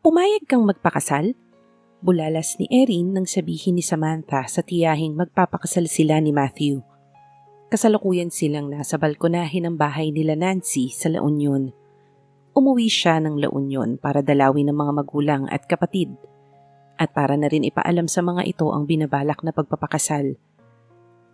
Pumayag kang magpakasal? Bulalas ni Erin nang sabihin ni Samantha sa tiyahing magpapakasal sila ni Matthew. Kasalukuyan silang nasa balkonahe ng bahay nila Nancy sa La Union. Umuwi siya ng La Union para dalawin ng mga magulang at kapatid at para na rin ipaalam sa mga ito ang binabalak na pagpapakasal.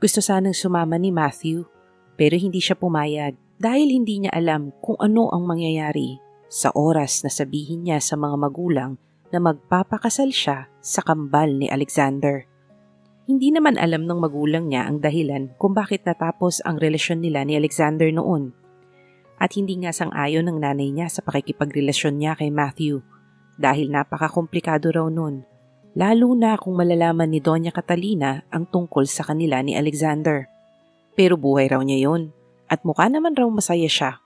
Gusto sanang sumama ni Matthew pero hindi siya pumayag dahil hindi niya alam kung ano ang mangyayari sa oras na sabihin niya sa mga magulang na magpapakasal siya sa kambal ni Alexander. Hindi naman alam ng magulang niya ang dahilan kung bakit natapos ang relasyon nila ni Alexander noon. At hindi nga sang-ayon ng nanay niya sa pakikipagrelasyon niya kay Matthew dahil napakakomplikado raw nun. Lalo na kung malalaman ni Doña Catalina ang tungkol sa kanila ni Alexander. Pero buhay raw niya yon at mukha naman raw masaya siya.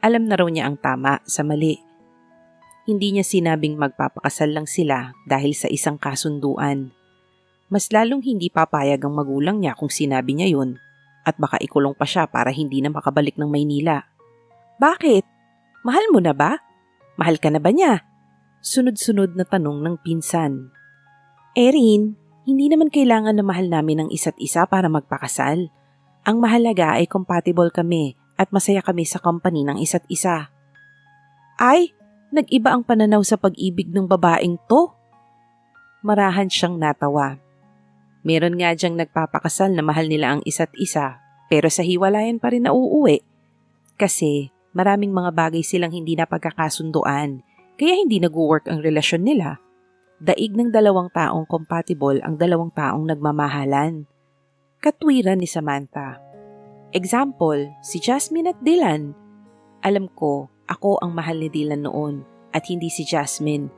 Alam na raw niya ang tama sa mali. Hindi niya sinabing magpapakasal lang sila dahil sa isang kasunduan. Mas lalong hindi papayag ang magulang niya kung sinabi niya yun at baka ikulong pa siya para hindi na makabalik ng Maynila. Bakit? Mahal mo na ba? Mahal ka na ba niya? Sunod-sunod na tanong ng pinsan. Erin, hindi naman kailangan na mahal namin ang isa't isa para magpakasal. Ang mahalaga ay compatible kami at masaya kami sa company ng isa't isa. Ay, nag-iba ang pananaw sa pag-ibig ng babaeng to? Marahan siyang natawa. Meron nga diyang nagpapakasal na mahal nila ang isa't isa pero sa hiwalayan pa rin nauuwi. Kasi maraming mga bagay silang hindi napagkakasunduan kaya hindi nag-work ang relasyon nila. Daig ng dalawang taong compatible ang dalawang taong nagmamahalan. Katwiran ni Samantha. Example, si Jasmine at Dylan. Alam ko, ako ang mahal ni Dylan noon at hindi si Jasmine.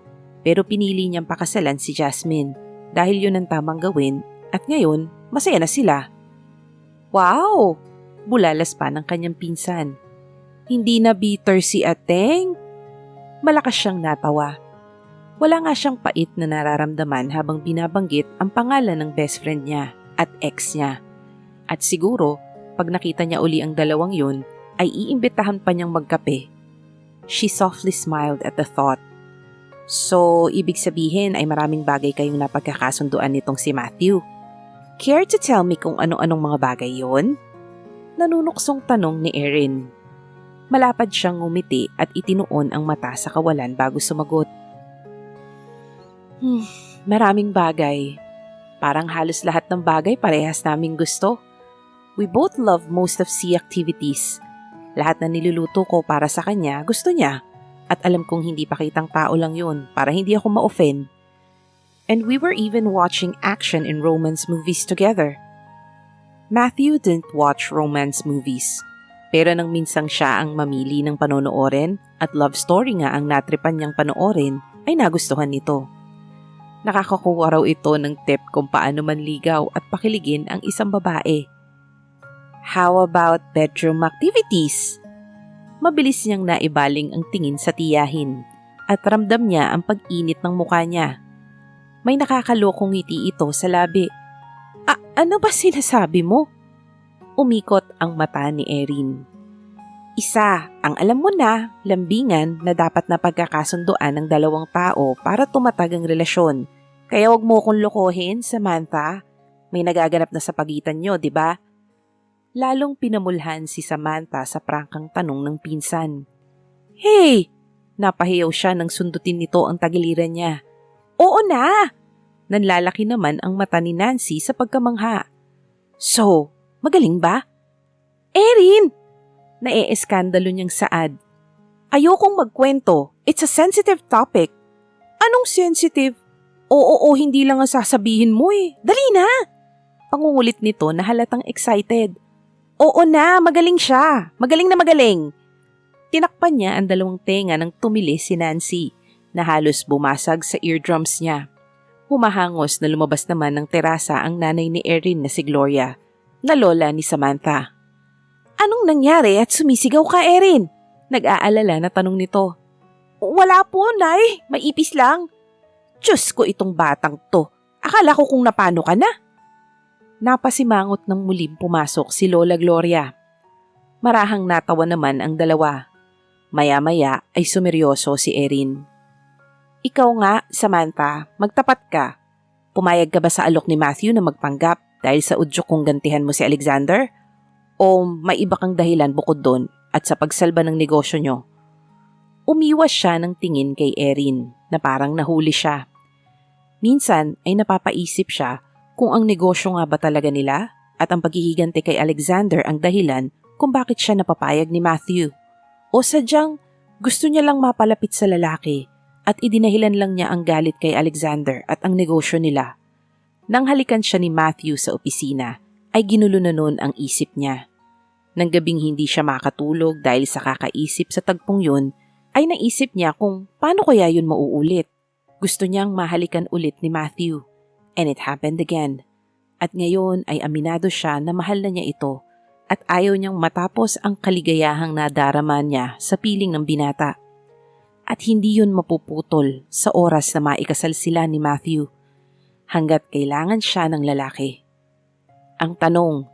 Pero pinili niyang pakasalan si Jasmine dahil yun ang tamang gawin at ngayon masaya na sila. Wow! Bulalas pa ng kanyang pinsan. Hindi na bitter si Ateng? Malakas siyang natawa. Wala nga siyang pait na nararamdaman habang binabanggit ang pangalan ng best friend niya at ex niya. At siguro, pag nakita niya uli ang dalawang yun, ay iimbitahan pa niyang magkape. She softly smiled at the thought. So, ibig sabihin ay maraming bagay kayong napagkakasunduan nitong si Matthew. Care to tell me kung ano-anong mga bagay yon? Nanunuksong tanong ni Erin. Malapad siyang ngumiti at itinuon ang mata sa kawalan bago sumagot. Maraming bagay. Parang halos lahat ng bagay parehas naming gusto. We both love most of sea activities. Lahat na niluluto ko para sa kanya gusto niya. At alam kong hindi pa kitang tao lang yun para hindi ako ma-offend. And we were even watching action and romance movies together. Matthew didn't watch romance movies. Pero nang minsang siya ang mamili ng panonoorin at love story nga ang natripan niyang panoorin, ay nagustuhan nito. Nakakakuha raw ito ng tip kung paano manligaw at pakiligin ang isang babae. How about bedroom activities? Mabilis niyang naibaling ang tingin sa tiyahin at ramdam niya ang pag-init ng mukha niya. May nakakalokong ngiti ito sa labi. Ano ba sinasabi mo? Umikot ang mata ni Erin. Isa, ang alam mo na, lambingan na dapat na pagkakasunduan ng dalawang tao para tumatag ang relasyon. Kaya wag mo kong lokohin, Samantha. May nagaganap na sa pagitan nyo, di ba? Lalong pinamulhan si Samantha sa prangkang tanong ng pinsan. Hey! Napahiyaw siya nang sundutin nito ang tagiliran niya. Oo na! Nanlalaki naman ang mata ni Nancy sa pagkamangha. So, magaling ba? Erin! Nae-eskandalo niyang saad. Ayokong magkwento. It's a sensitive topic. Anong sensitive? Oo, hindi lang ang sasabihin mo eh. Dali na! Pangungulit nito na halatang excited. Oo na, magaling siya. Magaling na magaling. Tinakpan niya ang dalawang tenga nang tumili si Nancy na halos bumasag sa eardrums niya. Humahangos na lumabas naman ng terasa ang nanay ni Erin na si Gloria, na lola ni Samantha. Anong nangyari at sumisigaw ka, Erin? Nag-aalala na tanong nito. Wala po, Nay. Maipis lang. Diyos ko itong batang to. Akala ko kung napano ka na. Napasimangot ng muling pumasok si Lola Gloria. Marahang natawa naman ang dalawa. Maya-maya ay sumeryoso si Erin. Ikaw nga, Samantha, magtapat ka. Pumayag ka ba sa alok ni Matthew na magpanggap dahil sa udyok kung gantihan mo si Alexander? O may iba kang dahilan bukod doon at sa pagsalba ng negosyo nyo? Umiwas siya ng tingin kay Erin na parang nahuli siya. Minsan ay napapaisip siya kung ang negosyo nga ba talaga nila at ang paghihigante kay Alexander ang dahilan kung bakit siya napapayag ni Matthew. O sadyang gusto niya lang mapalapit sa lalaki at idinahilan lang niya ang galit kay Alexander at ang negosyo nila. Nang halikan siya ni Matthew sa opisina, ay ginulo na noon ang isip niya. Nang gabing hindi siya makatulog dahil sa kakaisip sa tagpong yun, ay naisip niya kung paano kaya yun mauulit. Gusto niyang mahalikan ulit ni Matthew. And it happened again. At ngayon ay aminado siya na mahal na niya ito at ayaw niyang matapos ang kaligayahang nadarama niya sa piling ng binata. At hindi yun mapuputol sa oras na maikasal sila ni Matthew hanggat kailangan siya ng lalaki. Ang tanong,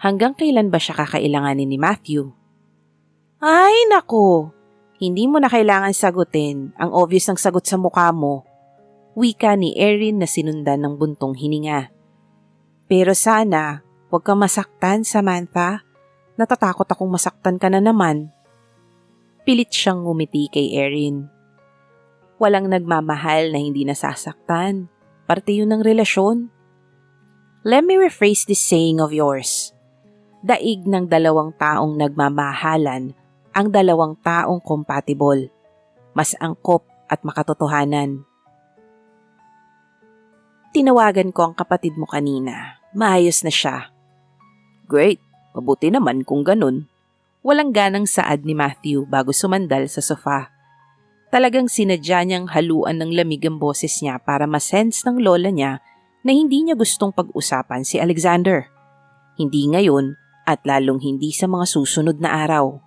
hanggang kailan ba siya kakailanganin ni Matthew? Ay nako, hindi mo na kailangan sagutin ang obvious ng sagot sa mukha mo. Wika ni Erin na sinundan ng buntong hininga. Pero sana, huwag kang masaktan, Samantha. Natatakot akong masaktan ka na naman. Pilit siyang ngumiti kay Erin. Walang nagmamahal na hindi nasasaktan. Parte yun ng relasyon. Let me rephrase this saying of yours. Daig ng dalawang taong nagmamahalan ang dalawang taong compatible. Mas angkop at makatotohanan. Tinawagan ko ang kapatid mo kanina. Maayos na siya. Great. Mabuti naman kung ganun. Walang ganang saad ni Matthew bago sumandal sa sofa. Talagang sinadya niyang haluan ng lamig ang boses niya para masense ng lola niya na hindi niya gustong pag-usapan si Alexander. Hindi ngayon at lalong hindi sa mga susunod na araw.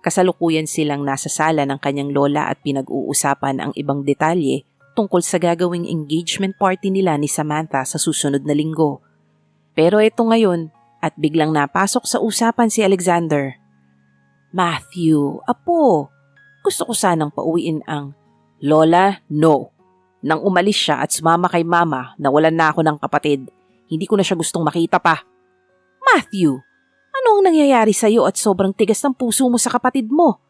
Kasalukuyan silang nasa sala ng kanyang lola at pinag-uusapan ang ibang detalye tungkol sa gagawing engagement party nila ni Samantha sa susunod na linggo. Pero ito ngayon at biglang napasok sa usapan si Alexander. Matthew, apo, gusto ko sanang pauwiin ang... Lola, no. Nang umalis siya at sumama kay mama, nawalan na ako ng kapatid. Hindi ko na siya gustong makita pa. Matthew, ano ang nangyayari sa'yo at sobrang tigas ng puso mo sa kapatid mo?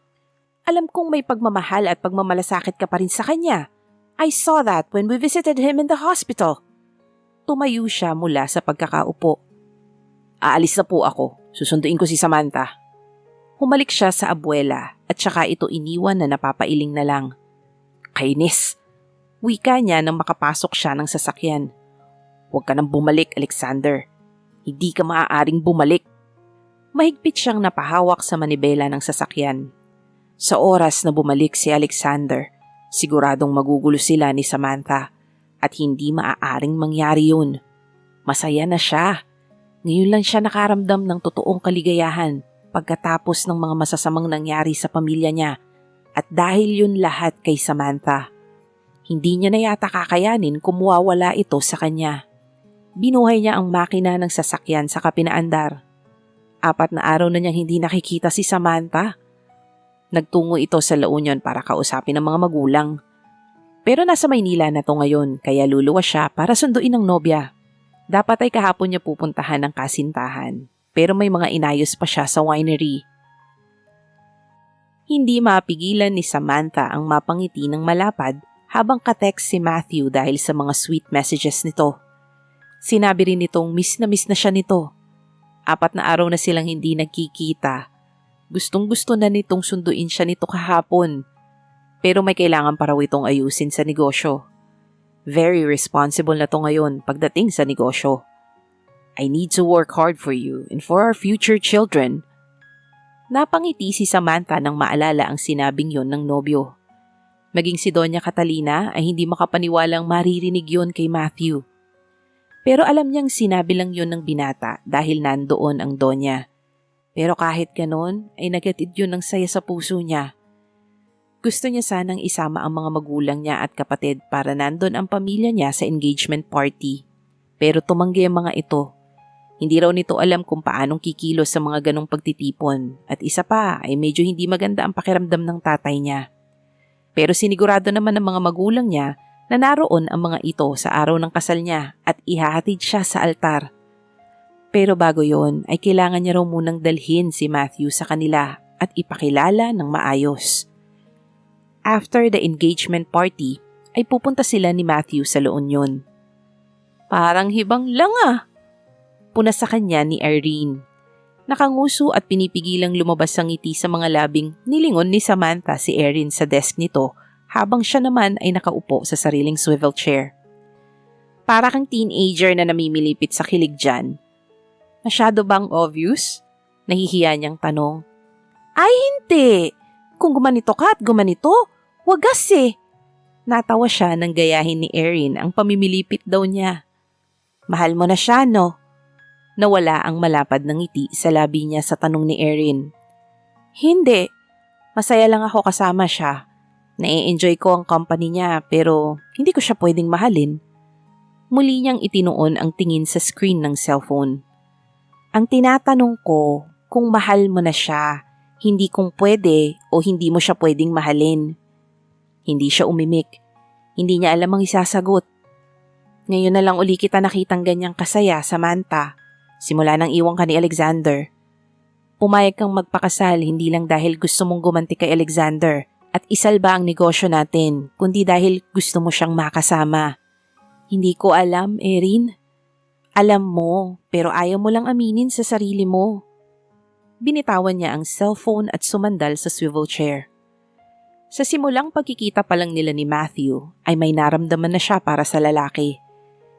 Alam kong may pagmamahal at pagmamalasakit ka pa rin sa kanya. I saw that when we visited him in the hospital. Tumayo siya mula sa pagkakaupo. Aalis na po ako. Susunduin ko si Samantha. Humalik siya sa abuela at saka ito iniwan na napapailing na lang. Kainis! Wika niya nang makapasok siya ng sasakyan. Huwag ka nang bumalik, Alexander. Hindi ka maaaring bumalik. Mahigpit siyang napahawak sa manibela ng sasakyan. Sa oras na bumalik si Alexander, siguradong magugulo sila ni Samantha at hindi maaaring mangyari yun. Masaya na siya. Ngayon lang siya nakaramdam ng totoong kaligayahan pagkatapos ng mga masasamang nangyari sa pamilya niya at dahil yun lahat kay Samantha. Hindi niya na yata kakayanin kung mawawala ito sa kanya. Binuhay niya ang makina ng sasakyan sa kapinaandar. 4 na araw na niyang hindi nakikita si Samantha. Nagtungo ito sa La Union para kausapin ang mga magulang. Pero nasa Maynila na to ngayon kaya luluwas siya para sunduin ang nobya. Dapat ay kahapon niya pupuntahan ng kasintahan. Pero may mga inayos pa siya sa winery. Hindi mapigilan ni Samantha ang mapangiti ng malapad habang katext si Matthew dahil sa mga sweet messages nito. Sinabi rin nitong miss na siya nito. 4 na araw na silang hindi nagkikita. Gustong-gusto na nitong sunduin siya nito kahapon. Pero may kailangan pa raw itong ayusin sa negosyo. Very responsible na to ngayon pagdating sa negosyo. I need to work hard for you and for our future children. Napangiti si Samantha nang maalala ang sinabing yon ng nobyo. Maging si Doña Catalina ay hindi makapaniwalang maririnig yon kay Matthew. Pero alam niyang sinabi lang yon ng binata dahil nandoon ang Doña. Pero kahit ganon ay nagatid yun ng saya sa puso niya. Gusto niya sanang isama ang mga magulang niya at kapatid para nandun ang pamilya niya sa engagement party. Pero tumanggi ang mga ito. Hindi raw nito alam kung paanong kikilos sa mga ganong pagtitipon at isa pa ay medyo hindi maganda ang pakiramdam ng tatay niya. Pero sinigurado naman ng mga magulang niya na naroon ang mga ito sa araw ng kasal niya at ihahatid siya sa altar. Pero bago yon ay kailangan niya raw munang dalhin si Matthew sa kanila at ipakilala ng maayos. After the engagement party ay pupunta sila ni Matthew sa La Union. Parang hibang lang puna sa kanya ni Irene. Nakanguso at pinipigilang lumabas ang ngiti sa mga labing nilingon ni Samantha si Erin sa desk nito habang siya naman ay nakaupo sa sariling swivel chair. Para kang teenager na namimilipit sa kilig dyan. Masyado bang obvious? Nahihiya niyang tanong. Ay hindi! Kung gumanito ka at gumanito, wagas Natawa siya nang gayahin ni Erin ang pamimilipit daw niya. Mahal mo na siya, no? Nawala ang malapad ng ngiti sa labi niya sa tanong ni Erin. Hindi. Masaya lang ako kasama siya. Nai-enjoy ko ang company niya pero hindi ko siya pwedeng mahalin. Muli niyang itinuon ang tingin sa screen ng cellphone. Ang tinatanong ko kung mahal mo na siya, hindi kung pwede o hindi mo siya pwedeng mahalin. Hindi siya umimik. Hindi niya alam ang isasagot. Ngayon na lang uli kita nakitang ganyang kasaya, Samantha. Simula nang iwan ka ni Alexander. Pumayag kang magpakasal hindi lang dahil gusto mong gumanti kay Alexander at isalba ang negosyo natin, kundi dahil gusto mo siyang makasama. Hindi ko alam, Erin. Alam mo, pero ayaw mo lang aminin sa sarili mo. Binitawan niya ang cellphone at sumandal sa swivel chair. Sa simulang pagkikita pa lang nila ni Matthew ay may naramdaman na siya para sa lalaki.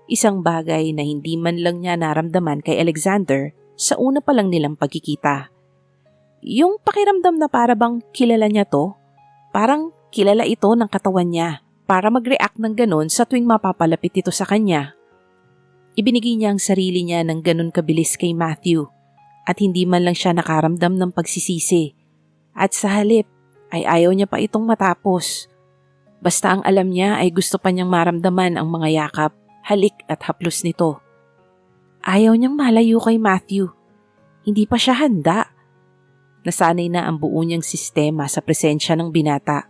Isang bagay na hindi man lang niya naramdaman kay Alexander sa una pa lang nilang pagkikita. Yung pakiramdam na para bang kilala niya to, parang kilala ito ng katawan niya para mag-react ng ganon sa tuwing mapapalapit ito sa kanya. Ibinigay niya ang sarili niya ng ganon kabilis kay Matthew at hindi man lang siya nakaramdam ng pagsisisi. At sa halip ay ayaw niya pa itong matapos. Basta ang alam niya ay gusto pa niyang maramdaman ang mga yakap, halik at haplos nito. Ayaw niyang malayo kay Matthew. Hindi pa siya handa. Nasanay na ang buo niyang sistema sa presensya ng binata.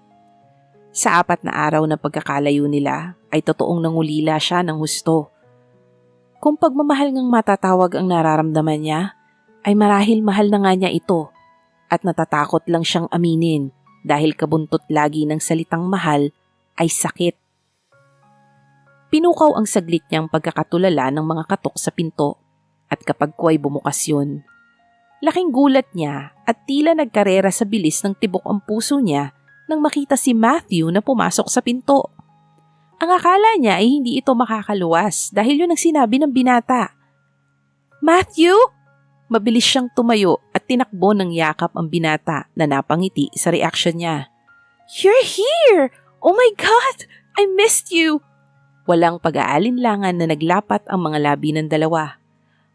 Sa 4 na araw na pagkakalayo nila ay totoong nangulila siya ng husto. Kung pagmamahal ngang matatawag ang nararamdaman niya, ay marahil mahal na nga niya ito at natatakot lang siyang aminin dahil kabuntot lagi ng salitang mahal ay sakit. Pinukaw ang saglit niyang pagkakatulala ng mga katok sa pinto at kapag kuway bumukas yun. Laking gulat niya at tila nagkarera sa bilis ng tibok ang puso niya nang makita si Matthew na pumasok sa pinto. Ang akala niya ay hindi ito makakaluwas dahil yun ang sinabi ng binata. Matthew! Mabilis siyang tumayo at tinakbo ng yakap ang binata na napangiti sa reaksyon niya. You're here! Oh my God! I missed you! Walang pag-aalinlangan na naglapat ang mga labi ng dalawa.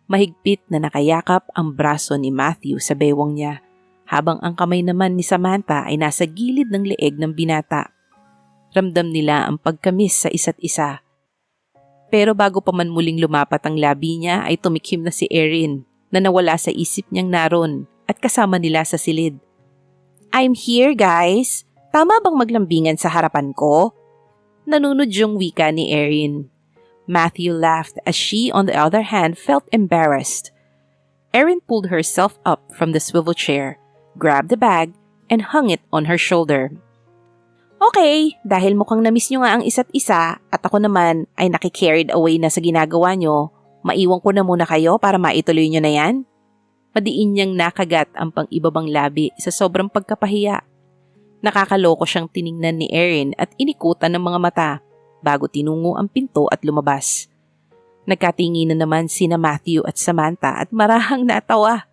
Mahigpit na nakayakap ang braso ni Matthew sa bewang niya, habang ang kamay naman ni Samantha ay nasa gilid ng leeg ng binata. Ramdam nila ang pagkamis sa isa't isa. Pero bago pa man muling lumapat ang labi niya ay tumikhim na si Erin na nawala sa isip niyang naroon at kasama nila sa silid. I'm here, guys. Tama bang maglambingan sa harapan ko? Nanunod yung wika ni Erin. Matthew laughed as she, on the other hand, felt embarrassed. Erin pulled herself up from the swivel chair, grabbed the bag, and hung it on her shoulder. Okay, dahil mukhang namiss nyo nga ang isa't isa at ako naman ay nakicarried away na sa ginagawa nyo, maiwan ko na muna kayo para maituloy nyo na yan? Madiin niyang nakagat ang pang-ibabang labi sa sobrang pagkapahiya. Nakakaloko siyang tiningnan ni Erin at inikutan ng mga mata bago tinungo ang pinto at lumabas. Nagkatinginan naman sina Matthew at Samantha at marahang natawa.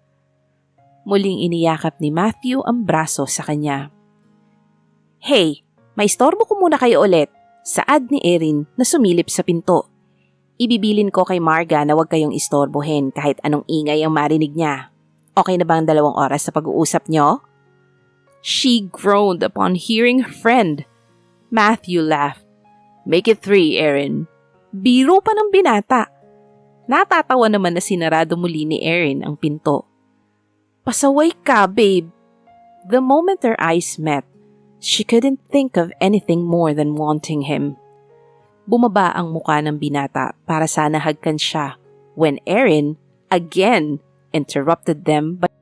Muling iniyakap ni Matthew ang braso sa kanya. Hey, maistorbo ko muna kayo ulit, saad ni Erin na sumilip sa pinto. Ibibilin ko kay Marga na huwag kayong istorbohin kahit anong ingay ang marinig niya. Okay na ba ang 2 oras sa pag-uusap niyo? She groaned upon hearing her friend. Matthew laughed. Make it 3, Erin. Biro pa ng binata. Natatawa naman na sinarado muli ni Erin ang pinto. Pasaway ka, babe. The moment their eyes met, She couldn't think of anything more than wanting him. Bumaba ang muka ng binata para sana hagkan siya when Erin again interrupted them by